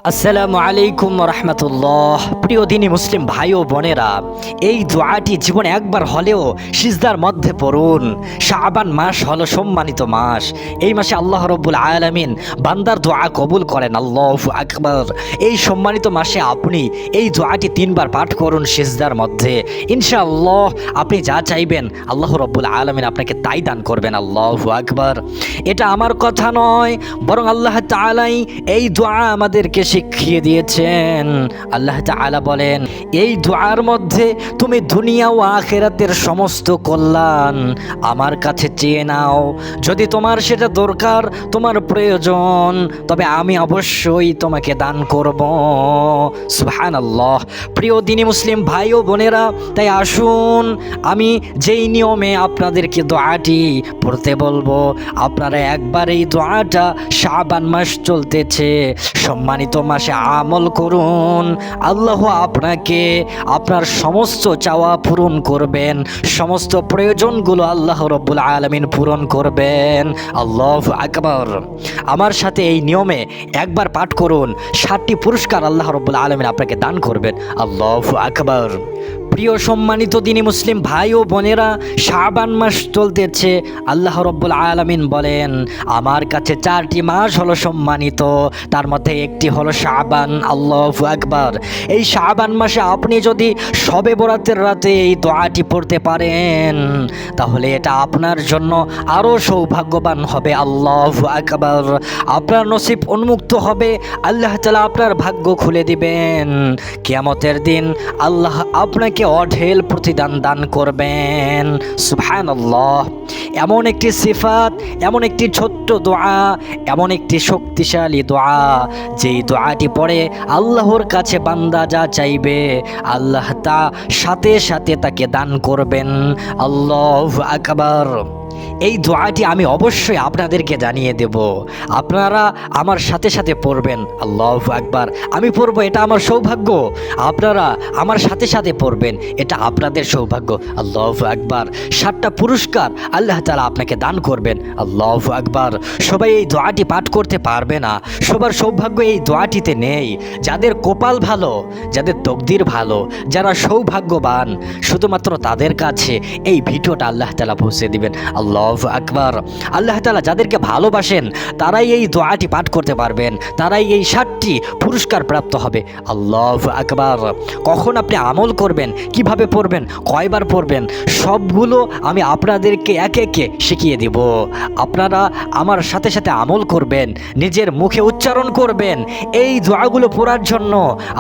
আসসালামু আলাইকুম রহমতুল্লাহ। প্রিয় দিনী মুসলিম ভাই ও বোনেরা, এই দোয়াটি জীবনে একবার হলেও সিজদার মধ্যে পড়ুন। শাবান মাস হলো সম্মানিত মাস। এই মাসে আল্লাহ রব্বুল আলামিন বান্দার দোয়া কবুল করেন। আল্লাহু আকবার। এই সম্মানিত মাসে আপনি এই দোয়াটি 3 বার পাঠ করুন সিজদার মধ্যে। ইনশাআল্লাহ আপনি যা চাইবেন আল্লাহ রব্বুল আলামিন আপনাকে তাই দান করবেন। আল্লাহু আকবার। এটা আমার কথা নয়, বরং আল্লাহ তাআলাই এই দোয়া আমাদেরকে শিখিয়ে দিয়েছেন। আল্লাহ তাআলা বলেন, এই দোয়ার মধ্যে তুমি দুনিয়া ও আখিরাতের সমস্ত কল্যাণ আমার কাছে চেয়ে নাও। যদি তোমার সেটা দরকার, তোমার প্রয়োজন, তবে আমি অবশ্যই তোমাকে দান করব। সুবহানাল্লাহ। প্রিয় দিনী মুসলিম ভাই ও বোনেরা, তাই আসুন আমি যেই নিয়মে আপনাদেরকে দোয়াটি পড়তে বলবো, আপনারা একবার এই দোয়াটা শাবান মাস চলতেছে, সম্মানিত মাসে আমল করুন। আল্লাহ আপনাকে আপনার সমস্ত চাওয়া পূরণ করবেন, সমস্ত প্রয়োজনগুলো আল্লাহ রব্বুল আলামিন পূরণ করবেন। আল্লাহু আকবার। আমার সাথে এই নিয়মে একবার পাঠ করুন, 7টি পুরস্কার আল্লাহ রব্বুল আলামিন আপনাকে দান করবেন। আল্লাহু আকবার। প্রিয় সম্মানিত দিনী মুসলিম ভাই ও বোনেরা, শাবান মাস চলতেছে। আল্লাহ রব্বুল আলামিন বলেন, আমার কাছে 4টি মাস হলো সম্মানিত, তার মধ্যে একটি হলো শাবান। আল্লাহু আকবার। এই শাবান মাসে আপনি যদি শবে বরাতের রাতে এই দোয়াটি পড়তে পারেন, তাহলে এটা আপনার জন্য আরও সৌভাগ্যবান হবে। আল্লাহু আকবার। আপনার নসিব উন্মুক্ত হবে, আল্লাহ তাআলা আপনার ভাগ্য খুলে দিবেন। কিয়ামতের দিন আল্লাহ আপনাকে অঢেল প্রতিদান দান করবেন। সুবহানাল্লাহ। এমন একটি সিফাত, এমন একটি ছোট্ট দোয়া, এমন একটি শক্তিশালী দোয়া, যেই দোয়াটি পড়ে আল্লাহর কাছে বান্দা যা চাইবে আল্লাহ তা সাথে সাথে তাকে দান করবেন। আল্লাহু আকবার। এই দোয়াটি আমি অবশ্যই আপনাদেরকে জানিয়ে দেব, আপনারা আমার সাথে সাথে পড়বেন। আল্লাহু আকবার। আমি পড়বো, এটা আমার সৌভাগ্য। আপনারা আমার সাথে সাথে পড়বেন, এটা আপনাদের সৌভাগ্য। আল্লাহু আকবার। 7টা পুরস্কার আল্লাহ তাআলা আপনাকে দান করবেন। আল্লাহু আকবার। সবাই এই দোয়াটি পাঠ করতে পারবে না, সবার সৌভাগ্য এই দোয়াটিতে নেই। যাদের কপাল ভালো, যাদের তকদির ভালো, যারা সৌভাগ্যবান, শুধুমাত্র তাদের কাছে এই ভিডিওটা আল্লাহ তাআলা পৌঁছে দিবেন। আল্লাহু আকবার। আল্লাহ তাআলা যাদেরকে ভালোবাসেন তারাই এই দোয়াটি পাঠ করতে পারবেন, তারাই এই 7টি পুরস্কার প্রাপ্ত হবে। আল্লাহু আকবার। কখন আপনি আমল করবেন, কিভাবে পড়বেন, কয়বার পড়বেন, সবগুলো আমি আপনাদেরকে একে একে শিখিয়ে দিব। আপনারা আমার সাথে সাথে আমল করবেন, নিজের মুখে উচ্চারণ করবেন। এই দোয়াগুলো পড়ার জন্য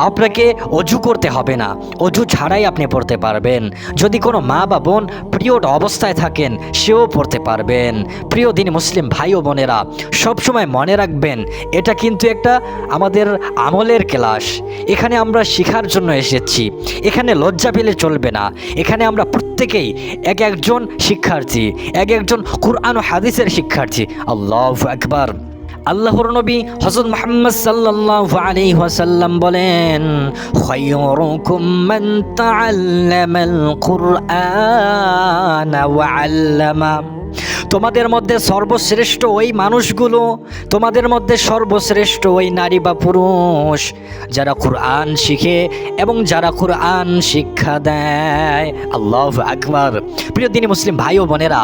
আপনাকে অজু করতে হবে না, অজু ছাড়াই আপনি পড়তে পারবেন। যদি কোনো মা বা বোন পিরিয়ড অবস্থায় থাকেন, সেও পড়তে পারবেন। প্রিয় দিনী মুসলিম ভাই ও বোনেরা, সবসময় মনে রাখবেন, এটা কিন্তু একটা আমাদের আমলের ক্লাস। এখানে আমরা শেখার জন্য এসেছি, এখানে লজ্জা পেলে চলবে না। এখানে আমরা প্রত্যেকেই এক একজন শিক্ষার্থী, এক একজন কুরআন ও হাদিসের শিক্ষার্থী। আল্লাহু আকবার। আল্লাহর নবী হযরত মুহাম্মদ সাল্লাল্লাহু আলাইহি ওয়াসাল্লাম বলেন, খায়রুকুম মান তাআল্লামাল কুরআনা ওয়া আল্লামা। তোমাদের মধ্যে সর্বশ্রেষ্ঠ ওই মানুষগুলো, তোমাদের মধ্যে সর্বশ্রেষ্ঠ ওই নারী বা পুরুষ যারা কুরআন শিখে এবং যারা কুরআন শিক্ষা দেয়। আল্লাহু আকবার। প্রিয় দিনী মুসলিম ভাই ও বোনেরা,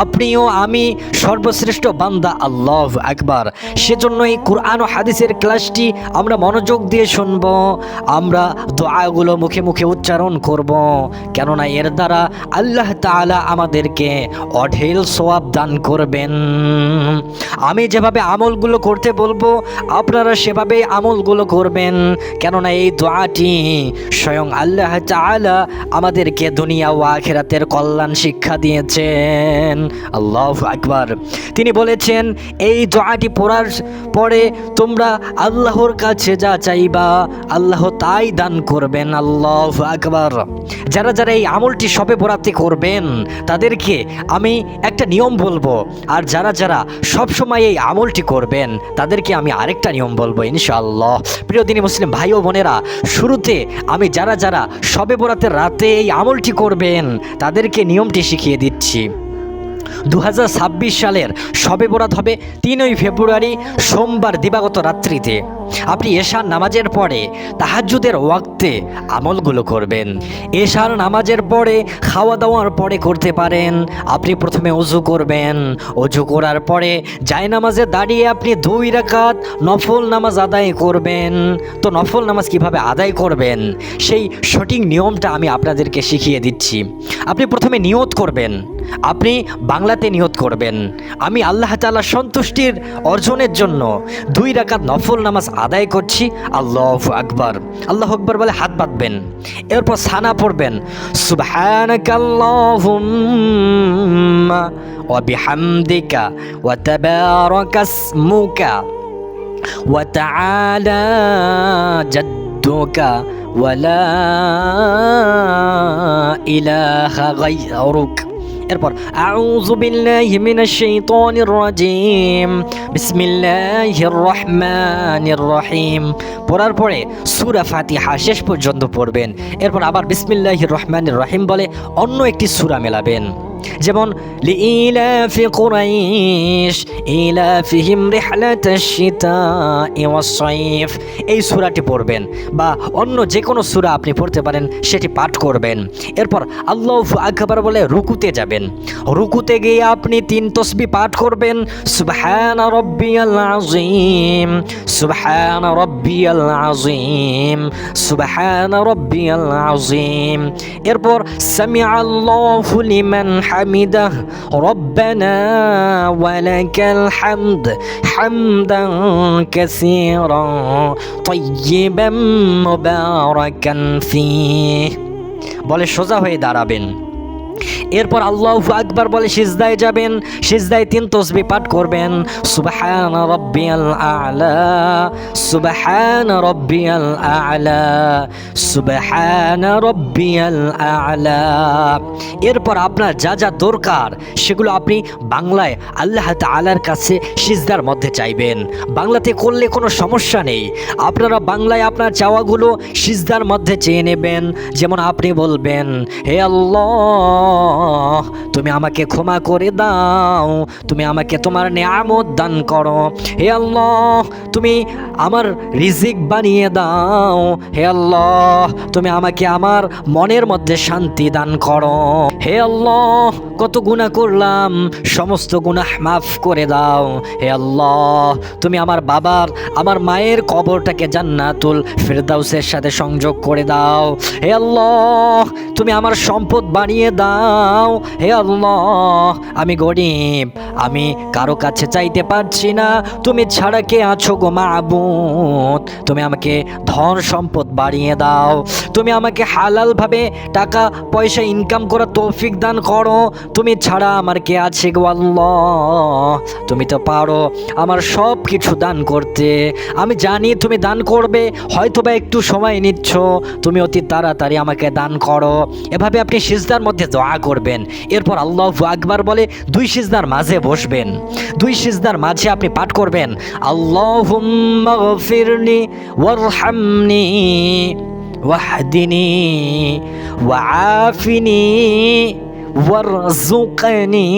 আপনিও আমি সর্বশ্রেষ্ঠ বান্দা। আল্লাহু আকবার। সেজন্য এই কুরআন ও হাদিসের ক্লাসটি আমরা মনোযোগ দিয়ে শুনব, আমরা দোয়াগুলো মুখে মুখে উচ্চারণ করব, কেননা এর দ্বারা আল্লাহ তাআলা আমাদেরকে অঢেল সওয়াব দান করবেন। আমি যেভাবে আমলগুলো করতে বলবো আপনারা সেভাবে আমলগুলো করবেন, কেননা এই দোয়াটি স্বয়ং আল্লাহ তাআলা আমাদেরকে দুনিয়া ও আখিরাতের কল্যাণ শিক্ষা দিয়েছেন। আল্লাহু আকবার। তিনি বলেছেন, এই দোয়াটি পড়ার পরে তোমরা আল্লাহর কাছে যা চাইবা আল্লাহ তাই দান করবেন। আল্লাহু আকবার। যারা যারা এই আমলটি শবে বরাতে করবেন তাদেরকে আমি একটা নিয়ম বলবো, আর যারা যারা সবসময় এই আমলটি করবেন তাদেরকে আমি আরেকটা নিয়ম বলবো ইনশাআল্লাহ। প্রিয় দিনী মুসলিম ভাই ও বোনেরা, শুরুতে আমি যারা যারা শবে বরাতের রাতে এই আমলটি করবেন তাদেরকে নিয়মটি শিখিয়ে দিচ্ছি। 2026 সালের শবে বরাত হবে 3 ফেব্রুয়ারি সোমবার দিবাগত রাত্রিতে। আপনি এশার নামাজের পরে তাহাজ্জুদের ওয়াক্তে আমলগুলো করবেন। এশার নামাজের পরে খাওয়া দাওয়ার পরে করতে পারেন। আপনি প্রথমে ওযু করবেন, ওযু করার পরে জায়নামাজে দাঁড়িয়ে আপনি 2 রাকাত নফল নামাজ আদায় করবেন। তো নফল নামাজ কিভাবে আদায় করবেন সেই সঠিক নিয়মটা আমি আপনাদেরকে শিখিয়ে দিচ্ছি। আপনি প্রথমে নিয়ত করবেন, আপনি বাংলাতে নিয়ত করবেন, আমি আল্লাহ তাআলার সন্তুষ্টির অর্জনের জন্য 2 রাকাত নফল নামাজ আদায় করছি। আল্লাহু আকবার, আল্লাহু আকবার বলে হাত বাঁধবেন। এরপর সানা পড়বেন, সুবহানাকাল্লাহুম্মা ওয়া বিহামদিকা ওয়া তাবারাকাসমুকা ওয়া তাআলা জাদ্দুকা ওয়া লা ইলাহা গায়রুক। এরপর আউযু বিল্লাহি মিনাশ শাইতানির রাজিম, বিসমিল্লাহির রহমানির রহিম পড়ার পরে সূরা ফাতিহা শেষ পর্যন্ত পড়বেন। এরপর আবার বিসমিল্লাহির রহমানির রহিম বলে অন্য একটি সূরা মেলাবেন, যেমন লিইলাফি কুরাইশ ইলাফিহিম রিহলাতাশ শিতাই ওয়াস সাইফ, এই সূরাটি পড়বেন বা অন্য যে কোনো সূরা আপনি পড়তে পারেন সেটি পাঠ করবেন। এরপর আল্লাহু আকবার বলে রুকুতে যাবেন। রুকুতে গিয়ে আপনি 3 তাসবিহ পাঠ করবেন, সুবহান রাব্বিয়াল আযীম, সুবহান রাব্বিয়াল আযীম, সুবহান রাব্বিয়াল আযীম। এরপর সামিআল্লাহু লিমান হামিদাহ, রব্বানা ওয়ালাকাল হামদ হামদান কাসীরান তাইয়্যিবান মুবারাকান ফীহ বলে সোজা হয়ে দাঁড়াবেন। এরপর আল্লাহু আকবার বলে সিজদায় যাবেন। সিজদায় 3 তাসবিহ পাঠ করবেন, সুবহান রাব্বিয়াল আ'লা, সুবহান রাব্বিয়াল আ'লা, সুবহান রাব্বিয়াল আ'লা। এরপর আপনার যা যা দরকার সেগুলো আপনি বাংলায় আল্লাহ তাআলার কাছে সিজদার মধ্যে চাইবেন। বাংলাতে করলে কোনো সমস্যা নেই, আপনারা বাংলায় আপনার চাওয়াগুলো সিজদার মধ্যে চেয়ে নেবেন। যেমন আপনি বলবেন, হে আল্লাহ, তুমি আমাকে ক্ষমা করে দাও, তুমি আমাকে তোমার নিয়ামত দান করো। হে আল্লাহ, তুমি আমার রিজিক বানিয়ে দাও। হে আল্লাহ, তুমি আমাকে আমার মনের মধ্যে শান্তি দান করো। হে আল্লাহ, কত গুনাহ করলাম, সমস্ত গুনাহ মাফ করে দাও। হে আল্লাহ, তুমি আমার বাবার আমার মায়ের কবরটাকে জান্নাতুল ফিরদাউসের সাথে সংযোগ করে দাও। হে আল্লাহ, তুমি আমার সম্পদ বানিয়ে দাও। হে আল্লাহ, আমি গরিব, আমি কারো কাছে চাইতে পারছি না, তুমি ছাড়া কে আছো গো মাবুদ। তুমি আমাকে ধন সম্পদ বাড়িয়ে দাও, তুমি আমাকে হালালভাবে টাকা পয়সা ইনকাম করার তৌফিক দান করো। তুমি ছাড়া আমার কে আছে গো আল্লাহ, তুমি তো পারো আমার সব কিছু দান করতে। আমি জানি তুমি দান করবে, হয়তোবা একটু সময় নিচ্ছ, তুমি অতি তাড়াতাড়ি আমাকে দান করো। এভাবে আপনি সিজদার মধ্যে দোয়া করবেন। এরপর আল্লাহু আকবার বলে 2 সিজদার মাঝে বসবেন। 2 সিজদার মাঝে আপনি পাঠ করবেন, আল্লাহুম্মা গফিরনি ওয়ারহামনি ওয়াহদিনি ওয়াআফিনি ওয়ারযুকনি।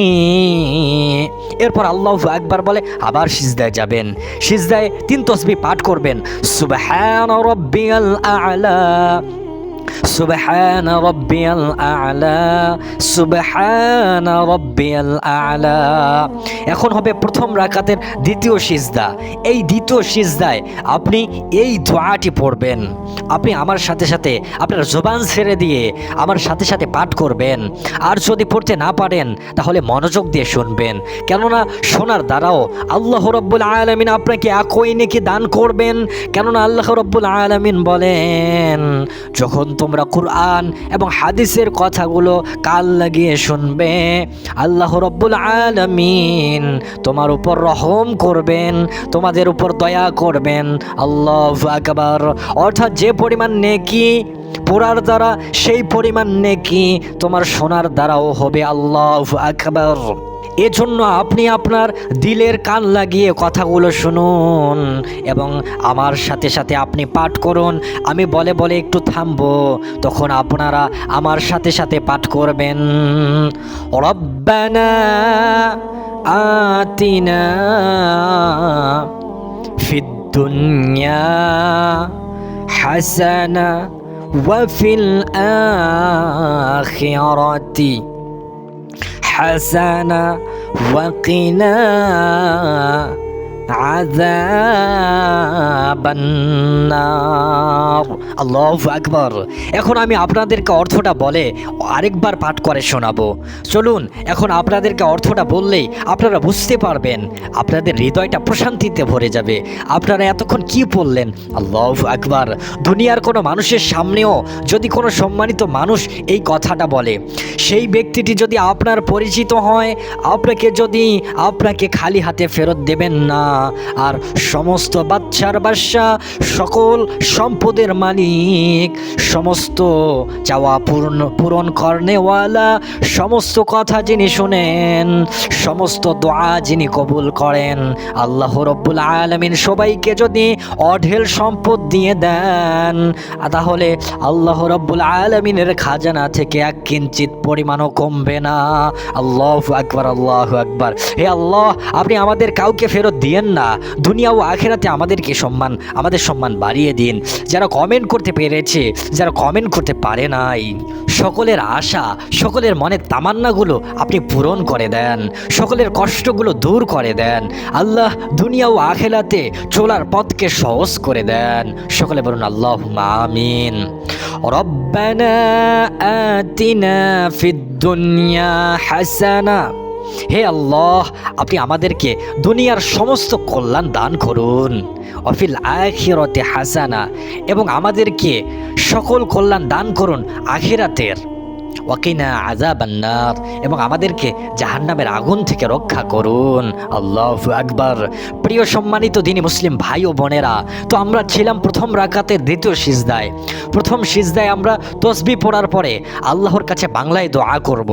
এরপর আল্লাহু আকবার বলে আবার সিজদায় যাবেন। সিজদায় 3 তাসবিহ পাঠ করবেন, সুবহান রাব্বিয়াল আ'লা, সুবহান রাব্বিয়াল আ'লা, সুবহান রাব্বিয়াল আ'লা। এখন হবে প্রথম রাকাতের দ্বিতীয় সিজদা। এই দ্বিতীয় সিজদায় আপনি এই দোয়াটি পড়বেন। আপনি আমার সাথে সাথে আপনার জবান ছেড়ে দিয়ে আমার সাথে সাথে পাঠ করবেন। আর যদি পড়তে না পারেন তাহলে মনোযোগ দিয়ে শুনবেন, কেননা শোনার দ্বারাও আল্লাহ রাব্বুল আলামিন আপনাকে একই নেকি দান করবেন। কেননা আল্লাহ রাব্বুল আলামিন বলেন, যখন তোমরা কুরআন এবং হাদিসের কথাগুলো কান লাগিয়ে শুনবে, আল্লাহ রাব্বুল আলামিন তোমার উপর রহম করবেন, তোমাদের উপর দয়া করবেন। আল্লাহু আকবার। অর্থাৎ যে পরিমাণ নেকি পড়ার দ্বারা সেই পরিমাণ নেকি তোমার শোনার দ্বারাও হবে। আল্লাহু আকবার। এজন্য আপনি আপনার দিলের কান লাগিয়ে কথাগুলো শুনুন এবং আমার সাথে সাথে আপনি পাঠ করুন। আমি বলে বলে একটু থামবো, তখন আপনারা আমার সাথে সাথে পাঠ করবেন। রব্বানা আতিনা ফিদ দুনিয়া হাসানা ওয়া ফিল আখিরাতি হাসানা ওয়া কিনা আযাবান্নার। আল্লাহু আকবার। এখন আমি আপনাদেরকে অর্থটা বলে আরেকবার পাঠ করে শোনাবো। চলুন এখন আপনাদেরকে অর্থটা বললেই আপনারা বুঝতে পারবেন, আপনাদের হৃদয়টা প্রশান্তিতে ভরে যাবে। আপনারা এতক্ষণ কি বললেন? আল্লাহু আকবার। দুনিয়ার কোনো মানুষের সামনেও যদি কোনো সম্মানিত মানুষ এই কথাটা বলে, সেই ব্যক্তিটি যদি আপনার পরিচিত হয়, আপনাকে খালি হাতে ফেরত দেবেন না। আর সমস্ত বাচ্চার বাদশা, সকল সম্পদের মালিক, সমস্ত চাওয়া পূরণ করনেওয়ালা, সমস্ত কথা যিনি শুনেন, সমস্ত দোয়া যিনি কবুল করেন, আল্লাহ রব্বুল আলামিন সবাইকে যদি অঢেল সম্পদ দিয়ে দেন, তাহলে আল্লাহ রব্বুল আলামিনের খাজানা থেকে এক কিঞ্চিত পরিমাণও কমবে না। আল্লাহু আকবার, আল্লাহু আকবার। হে আল্লাহ, আপনি আমাদের কাউকে ফেরত দিয়েন না, দুনিয়া ও আখিরাতে আমাদের সম্মান বাড়িয়ে দিন। যারা কমেন্ট করতে পেরেছে, যারা কমেন্ট করতে পারে নাই, সকলের আশা, সকলের মনের তামান্নাগুলো আপনি পূরণ করে দেন, সকলের কষ্টগুলো দূর করে দেন। আল্লাহ দুনিয়া ও আখিরাতে চলার পথকে সহজ করে দেন। সকলে বলুন আল্লাহুম্মা আমিন। রব্বানা আতিনা ফিদ দুনিয়া হাসানা। হে আল্লাহ, আপনি আমাদেরকে দুনিয়ার সমস্ত কল্যাণ দান করুন। অফিল আখিরাতে হাসানা, এবং আমাদেরকে সকল কল্যাণ দান করুন আখিরাতের। ওয়াকিনা আযাবান্নার, এবং আমাদেরকে জাহান্নামের আগুন থেকে রক্ষা করুন। আল্লাহু আকবার। প্রিয় সম্মানিত দ্বীনি মুসলিম ভাই ও বোনেরা, তো আমরা ছিলাম প্রথম রাকাতের দ্বিতীয় সিজদায়। প্রথম সিজদায় আমরা তসবিহ পড়ার পরে আল্লাহর কাছে বাংলায় দোয়া করব,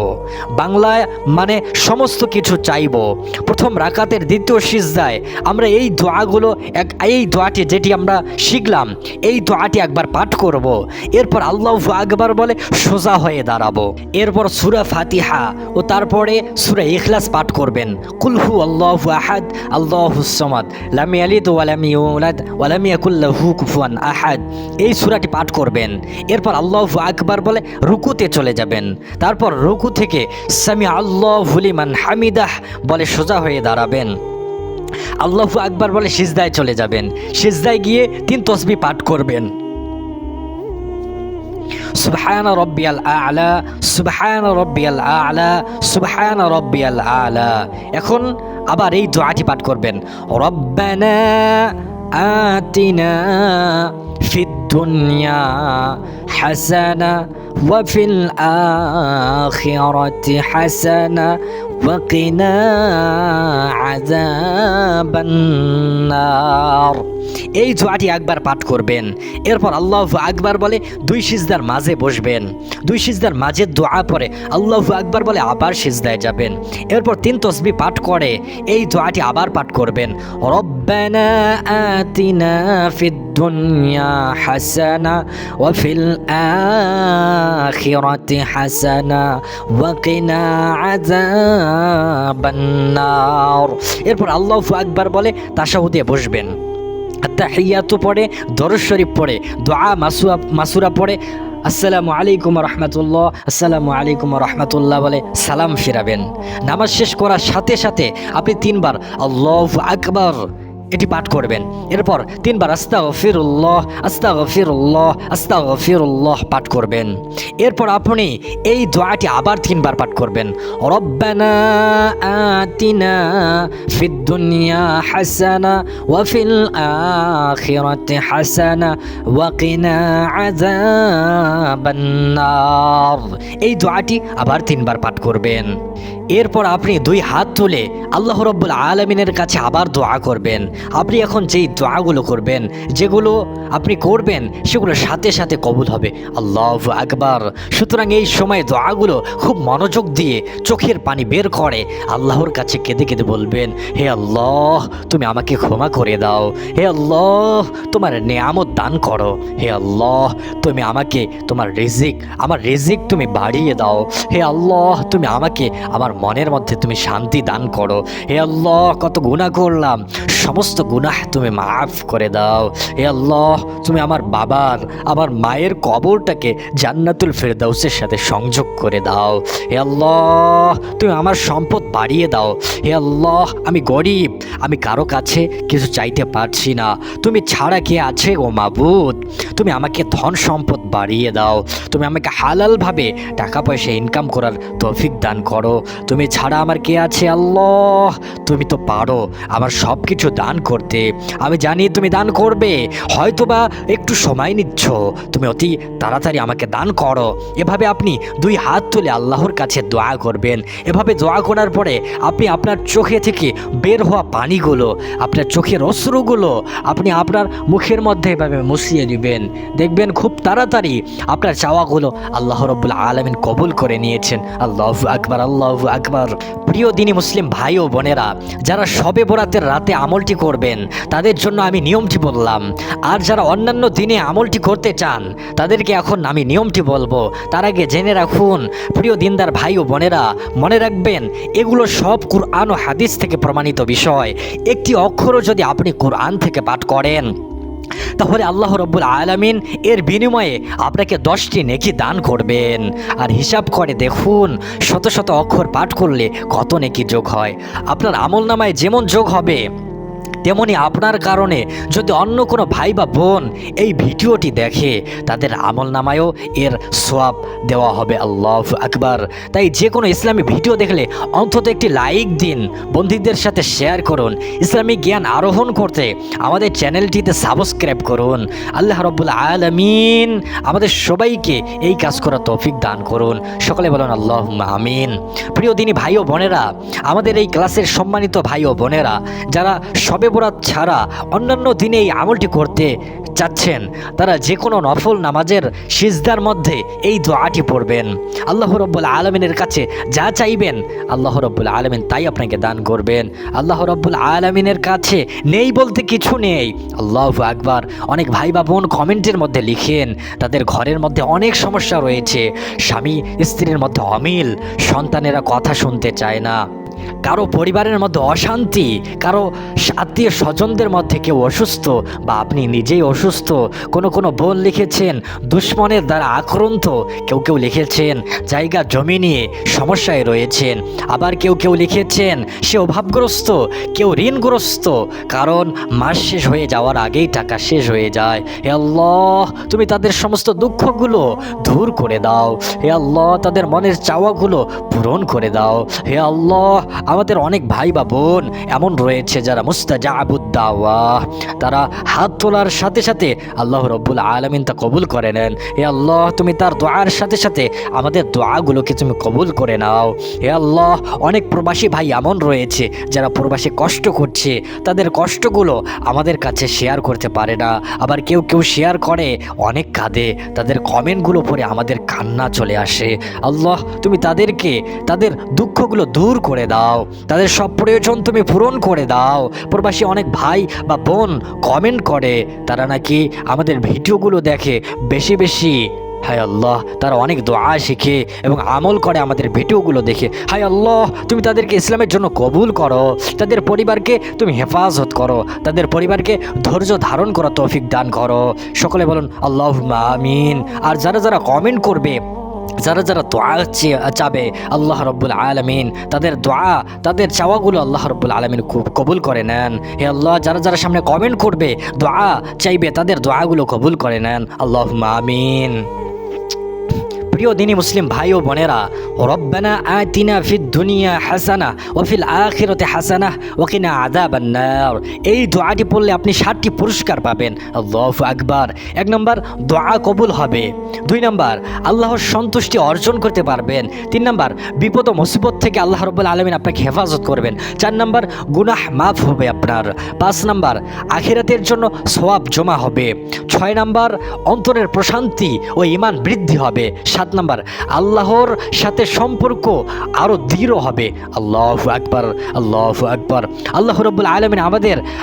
বাংলায় মানে সমস্ত কিছু চাইব। প্রথম রাকাতের দ্বিতীয় সিজদায় আমরা এই দোয়াটি যেটি আমরা শিখলাম, এই দোয়াটি একবার পাঠ করব। এরপর আল্লাহু আকবার বলে সোজা হয়ে দাঁড়াবো। এরপর সূরা ফাতিহা ও তারপরে সূরা ইখলাস পাঠ করবেন। কুল হু আল্লাহু আহাদ আল্লাহুস সামাদ লাম ইয়ালিদ ওয়া লাম ইউলাদ ওয়া লাম ইয়াকুল লাহু কুফুয়ান আহাদ, এই সূরাটি পাঠ করবেন। এরপর আল্লাহু আকবার বলে রুকুতে চলে যাবেন। তারপর রুকু থেকে সামি আল্লাহু লিমান হামিদাহ বলে সোজা হয়ে দাঁড়াবেন। আল্লাহু আকবার বলে সিজদায় চলে যাবেন। সিজদায় গিয়ে 3 তাসবিহ পাঠ করবেন। সুবহান রাব্বিয়াল আ'লা, সুবহান রাব্বিয়াল আ'লা, সুবহান রাব্বিয়াল আ'লা। এখন আবার এই দোয়াটি পাঠ করবেন। রব্বানা আতিনা ফিদ দুনিয়া হাসানা ওয়া ফিল আখিরাতি হাসানা ওয়া কিনা আযাবান্নার। এই দোয়াটি একবার পাঠ করবেন। এরপর আল্লাহু আকবার বলে 2 সিজদার মাঝে বসবেন। 2 সিজদার মাঝে দোয়া পড়ে আল্লাহু আকবার বলে আবার সিজদায় যাবেন। এরপর 3 তাসবিহ পাঠ করে এই দোয়াটি আবার পাঠ করবেন। রব্বানা আতিনা ফিদ দুনিয়া হাসানা ওয়া ফিল আখিরাতি হাসানা ওয়া কিনা আযাবান্নার। এরপর আল্লাহু আকবার বলে তাশাহুদে বসবেন। আত্তাহিয়াতু পড়ে, দরুদ শরীফ পড়ে, দোয়া মাসুরা পড়ে, আসসালামু আলাইকুম রহমতুল্লাহ, আসসালামু আলাইকুম রহমতুল্লাহ বলে সালাম ফিরাবেন। নামাজ শেষ করার সাথে সাথে আপনি 3 বার আল্লাহু আকবার এটি পাঠ করবেন। এরপর 3 বার আস্তাগফিরুল্লাহ, আস্তাগফিরুল্লাহ, আস্তাগফিরুল্লাহ পাঠ করবেন। এরপর আপনি এই দোয়াটি আবার 3 বার পাঠ করবেন। রব্বানা আতিনা ফিদ দুনিয়া হাসানা ওয়া ফিল আখিরাতি হাসানা ওয়া কিনা আযাবান্নার। এই দোয়াটি আবার 3 বার পাঠ করবেন। এরপর আপনি 2 হাত তুলে আল্লাহ রব্বুল আলামিনের কাছে আবার দোয়া করবেন। আপনি এখন যেই দোয়াগুলো করবেন, যেগুলো আপনি করবেন সেগুলো সাথে সাথে কবুল হবে। আল্লাহু আকবার। সুতরাং এই সময় দোয়াগুলো খুব মনোযোগ দিয়ে চোখের পানি বের করে আল্লাহর কাছে কেঁদে কেঁদে বলবেন, হে আল্লাহ তুমি আমাকে ক্ষমা করে দাও, হে আল্লাহ তোমার নেয়ামত দান করো, হে আল্লাহ তুমি আমাকে আমার রিজিক তুমি বাড়িয়ে দাও, হে আল্লাহ তুমি আমাকে আমার মনের মধ্যে তুমি শান্তি দান করো, হে আল্লাহ কত গুনাহ করলাম, সমস্ত সমস্ত গুনাহ তুমি মাফ করে দাও। হে আল্লাহ, তুমি আমার বাবার, আমার মায়ের কবরটাকে জান্নাতুল ফেরদাউসের সাথে সংযোগ করে দাও। হে আল্লাহ, তুমি আমার সম্পদ বাড়িয়ে দাও। হে আল্লাহ, আমি গরিব, আমি কারো কাছে কিছু চাইতে পারছি না, তুমি ছাড়া কে আছে ও মাবুদ? তুমি আমাকে ধন সম্পদ বাড়িয়ে দাও, তুমি আমাকে হালালভাবে টাকা পয়সা ইনকাম করার তৌফিক দান করো। তুমি ছাড়া আমার কে আছে আল্লাহ? তুমি তো পারো আমার সব কিছু দান করতে। আমি জানি তুমি দান করবে, হয়তোবা একটু সময় নিচ্ছ, তুমি অতি তাড়াতাড়ি আমাকে দান করো। এভাবে আপনি দুই হাত তুলে আল্লাহর কাছে দোয়া করবেন। এভাবে দোয়া করার পরে আপনি আপনার চোখে থেকে বের হওয়া পানিগুলো, আপনার চোখের অশ্রুগুলো আপনি আপনার মুখের মধ্যে এভাবে মুছিয়ে দিবেন। দেখবেন খুব তাড়াতাড়ি আপনার চাওয়াগুলো আল্লাহ রাব্বুল আলামিন কবুল করে নিয়েছেন। আল্লাহু আকবার, আল্লাহু আকবার। প্রিয় দিনী মুসলিম ভাই ও বোনেরা, যারা শবে বরাতের রাতে আমলটি করবেন তাদের জন্য আমি নিয়মটি বললাম। আর যারা অন্যান্য দিনে আমলটি করতে চান তাদেরকে এখন আমি নিয়মটি বলবো। তার আগে জেনে রাখুন প্রিয় দিনদার ভাই ও বোনেরা, মনে রাখবেন এগুলো সব কুরআন ও হাদিস থেকে প্রমাণিত বিষয়। একটি অক্ষরও যদি আপনি কুরআন থেকে পাঠ করেন তাহলে আল্লাহ রাব্বুল আলামিন এর বিনিময়ে আপনাকে 10টি নেকি দান করবেন। আর হিসাব করে দেখুন শত শত অক্ষর পাঠ করলে কত নেকি যোগ হয়। আপনার আমলনামায় যেমন যোগ হবে তেমনি আপনার কারণে যদি অন্য কোনো ভাই বা বোন এই ভিডিওটি দেখে তাদের আমলনামায়ও এর সওয়াব দেওয়া হবে। আল্লাহু আকবার। তাই যে কোনো ইসলামী ভিডিও দেখলে অন্তত একটি লাইক দিন, বন্ধুদের সাথে শেয়ার করুন। ইসলামিক জ্ঞান আরোহণ করতে আমাদের চ্যানেলটিতে সাবস্ক্রাইব করুন। আল্লাহ রাব্বুল আলামিন আমাদের সবাইকে এই কাজ করার তৌফিক দান করুন। সকলে বলুন আল্লাহুম্মা আমিন। প্রিয় দিনী ভাই ও বোনেরা, আমাদের এই ক্লাসের সম্মানিত ভাই ও বোনেরা যারা শবে বরাত ছাড়া অন্যান্য দিনে এই আমলটি করতে চাচ্ছেন তারা যে কোনো নফল নামাজের সিজদার মধ্যে এই দোয়াটি পড়বেন। আল্লাহ রাব্বুল আলামিনের কাছে যা চাইবেন আল্লাহ রাব্বুল আলামিন তাই আপনাকে দান করবেন। আল্লাহ রাব্বুল আলামিনের কাছে নেই বলতে কিছু নেই। আল্লাহু আকবার। অনেক ভাই বা বোন কমেন্টের মধ্যে লিখেন তাদের ঘরের মধ্যে অনেক সমস্যা রয়েছে, স্বামী স্ত্রীর মধ্যে অমিল, সন্তানেরা কথা শুনতে চায় না, কারো পরিবারের মধ্যে অশান্তি, কারো আত্মীয় স্বজনদের মধ্যে কেউ অসুস্থ বা আপনি নিজেই অসুস্থ। কোনো বোন লিখেছেন দুশ্মনের দ্বারা আক্রান্ত, কেউ লিখেছেন জায়গা জমি নিয়ে সমস্যায় রয়েছেন, আবার কেউ লিখেছেন সে অভাবগ্রস্ত, কেউ ঋণগ্রস্ত, কারণ মাস শেষ হয়ে যাওয়ার আগেই টাকা শেষ হয়ে যায়। হে আল্লাহ, তুমি তাদের সমস্ত দুঃখগুলো দূর করে দাও। হে আল্লাহ, তাদের মনের চাওয়াগুলো পূরণ করে দাও। হে আল্লাহ, আমাদের অনেক ভাই বা বোন এমন রয়েছে যারা মুস্তাজাবুদ দাওয়া, তারা হাত তোলার সাথে সাথে আল্লাহ রাব্বুল আলামিন তা কবুল করে নেন। হে আল্লাহ, তুমি তার দোয়ার সাথে সাথে আমাদের দোয়াগুলোকে তুমি কবুল করে নাও। হে আল্লাহ, অনেক প্রবাসী ভাই এমন রয়েছে যারা প্রবাসী কষ্ট করছে, তাদের কষ্টগুলো আমাদের কাছে শেয়ার করতে পারে না, আবার কেউ শেয়ার করে অনেক কাঁদে, তাদের কমেন্টগুলো পড়ে আমাদের কান্না চলে আসে। আল্লাহ, তুমি তাদেরকে তাদের দুঃখগুলো দূর করে দাও, তাদের সব প্রয়োজন তুমি পূরণ করে দাও। প্রবাসী অনেক ভাই বা বোন কমেন্ট করে তারা নাকি আমাদের ভিডিওগুলো দেখে বেশি বেশি। হায় আল্লাহ, তারা অনেক দোয়া শিখে এবং আমল করে আমাদের ভিডিওগুলো দেখে। হায় আল্লাহ, তুমি তাদেরকে ইসলামের জন্য কবুল করো, তাদের পরিবারকে তুমি হেফাজত করো, তাদের পরিবারকে ধৈর্য ধারণ করা তৌফিক দান করো। সকলে বলুন আল্লাহুম্মা আমিন। আর যারা কমেন্ট করবে, যারা দোয়া চাবে আল্লাহ রাব্বুল আলামিন তাদের দোয়া, তাদের চাওয়াগুলো আল্লাহ রাব্বুল আলামিন কবুল করে নেন। হে আল্লাহ, যারা সামনে কমেন্ট করবে, দোয়া চাইবে, তাদের দোয়াগুলো কবুল করে নেন। আল্লাহুম্মা আমিন। প্রিয় দিনী মুসলিম ভাই ও বোনেরা, রব্বানা আতিনা ফিদ দুনিয়া হাসানা ওয়া ফিল আখিরাতি হাসানা ওয়া কিনা আযাবান নার, এই দোয়াটি পড়লে আপনি 7টি পুরস্কার পাবেন। আল্লাহু আকবার। 1 নম্বর, দোয়া কবুল হবে। 2 নম্বর, আল্লাহর সন্তুষ্টি অর্জন করতে পারবেন। 3 নম্বর, বিপদ ও মুসিবত থেকে আল্লাহ রাব্বুল আলামিন আপনাকে হেফাজত করবেন। 4 নম্বর, গুনাহ মাফ হবে আপনার। 5 নম্বর, আখিরাতের জন্য সওয়াব জমা হবে। 6 নম্বর, অন্তরের প্রশান্তি ও ঈমান বৃদ্ধি হবে। 7 7 নাম্বার, আল্লাহর সাথে সম্পর্ক আরও দৃঢ় হবে। আল্লাহু আকবার, আল্লাহু আকবার। আল্লাহ রাব্বুল আলামিন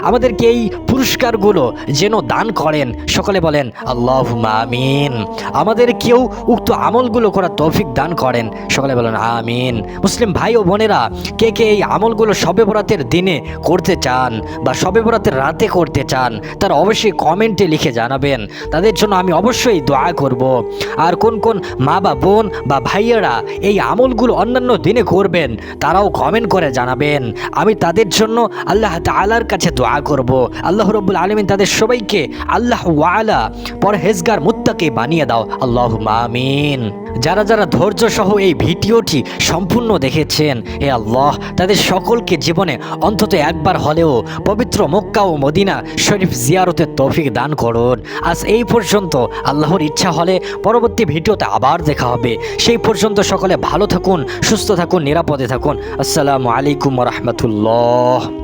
আমাদেরকে এই পুরস্কারগুলো যেন দান করেন। সকলে বলেন আল্লাহুম্মা আমিন। আমাদেরকেও উক্ত আমলগুলো করার তৌফিক দান করেন। সকলে বলেন আমিন। মুসলিম ভাই ও বোনেরা, কে কে এই আমলগুলো শবে বরাতের দিনে করতে চান বা শবে বরাতের রাতে করতে চান, তারা অবশ্যই কমেন্টে লিখে জানাবেন। তাদের জন্য আমি অবশ্যই দোয়া করব। আর কোন কোন মা বা বোন বা ভাইয়েরা এই আমলগুলো অন্যান্য দিনে করবেন, তারাও কমেন্ট করে জানাবেন। আমি তাদের জন্য আল্লাহ তাআলার কাছে দোয়া করব। আল্লাহ রাব্বুল আলামিন তাদের সবাইকে আল্লাহ ওয়ালা পরহেজগার মুত্তাকি বানিয়ে দাও। আল্লাহুম্মা আমিন। যারা যারা ধৈর্য সহ এই ভিডিওটি সম্পূর্ণ দেখেছেন, হে আল্লাহ তাদের সকলকে জীবনে অন্তত একবার হলেও পবিত্র মক্কা ও মদিনা শরীফ জিয়ারতের তৌফিক দান করুন। আজ এই পর্যন্ত। আল্লাহর ইচ্ছা হলে পরবর্তী ভিডিওতে আবার দেখা হবে। সেই পর্যন্ত সকলে ভালো থাকুন, সুস্থ থাকুন, নিরাপদে থাকুন। আসসালামু আলাইকুম ওয়া রাহমাতুল্লাহ।